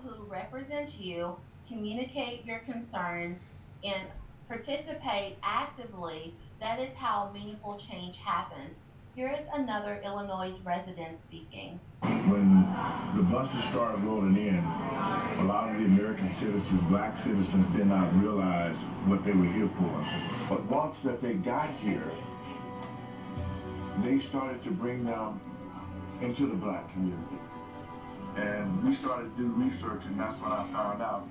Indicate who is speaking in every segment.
Speaker 1: who represents you communicate your concerns and participate actively. That is how meaningful change happens. Here is another Illinois resident speaking.
Speaker 2: When the buses started rolling in, a lot of the American citizens, black citizens, did not realize what they were here for. But once that they got here, they started to bring them into the black community. And we started to do research, and that's when I found out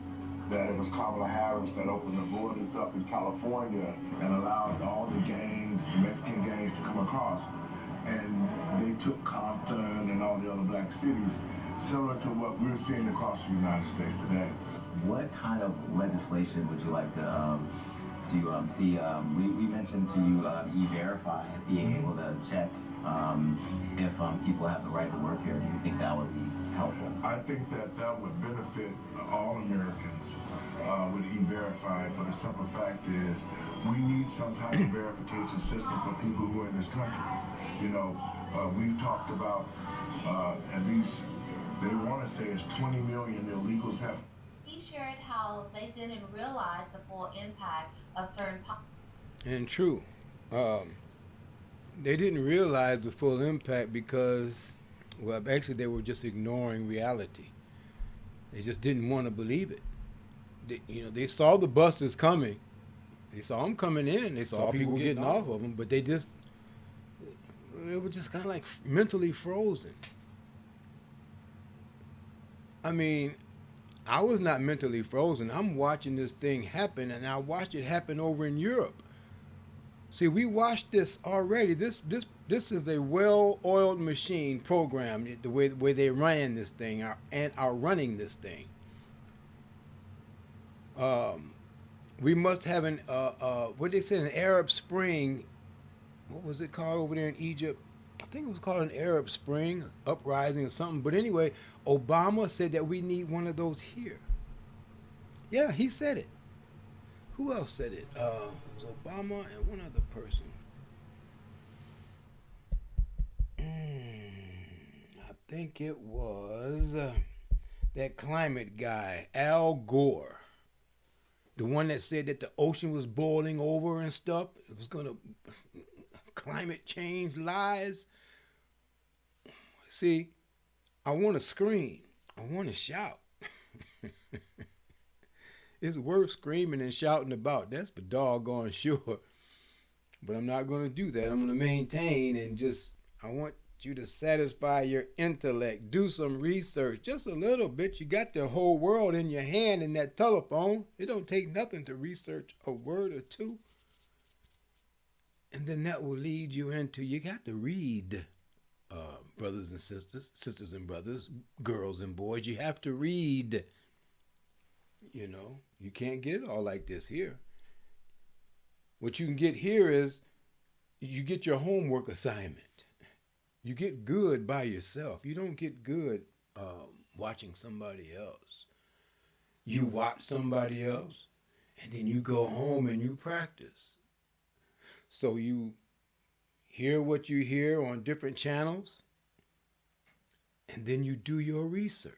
Speaker 2: that it was Kamala Harris that opened the borders up in California and allowed all the gangs, the Mexican gangs, to come across. And they took Compton and all the other black cities, similar to what we're seeing across the United States today.
Speaker 3: What kind of legislation would you like to see? We mentioned to you e-verify, being able to check if people have the right to work here. Do you think that would be helpful?
Speaker 2: I think that that would benefit all Americans with e-verify. For the simple fact is, we need some type of verification system for people who are in this country. You know, we've talked about at least they want to say it's 20 million illegals have.
Speaker 1: He shared how they didn't realize the full impact of certain
Speaker 4: And true. Um, they didn't realize the full impact because, well, actually, they were just ignoring reality. They just didn't want to believe it. They saw the buses coming. They saw them coming in. They saw people getting off of them, but they were just kind of like mentally frozen. I mean, I was not mentally frozen. I'm watching this thing happen, and I watched it happen over in Europe. See, we watched this already. This is a well-oiled machine program. The way they ran this thing and are running this thing. Um, we must have what they said, an Arab Spring. What was it called over there in Egypt? I think it was called an Arab Spring uprising or something. But anyway, Obama said that we need one of those here. Yeah, he said it. Who else said it? It was Obama and one other person. I think it was that climate guy, Al Gore. The one that said that the ocean was boiling over and stuff. It was going to climate change lies. See, I want to scream. I want to shout. It's worth screaming and shouting about. That's for doggone sure. But I'm not going to do that. I'm going to maintain and I want you to satisfy your intellect. Do some research, just a little bit. You got the whole world in your hand in that telephone. It don't take nothing to research a word or two. And then that will lead you into, you got to read, brothers and sisters, sisters and brothers, girls and boys. You have to read. You can't get it all like this here. What you can get here is you get your homework assignment. You get good by yourself. You don't get good watching somebody else. You watch somebody else, and then you go home and you practice. So you hear what you hear on different channels, and then you do your research.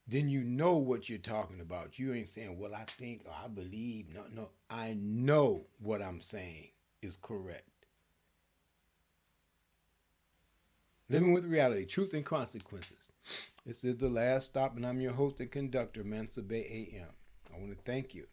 Speaker 4: Then you know what you're talking about. You ain't saying, well, I think or I believe. No, no. I know what I'm saying is correct. Living with reality, truth and consequences. This is the last stop, and I'm your host and conductor, Mansa Bay AM. I want to thank you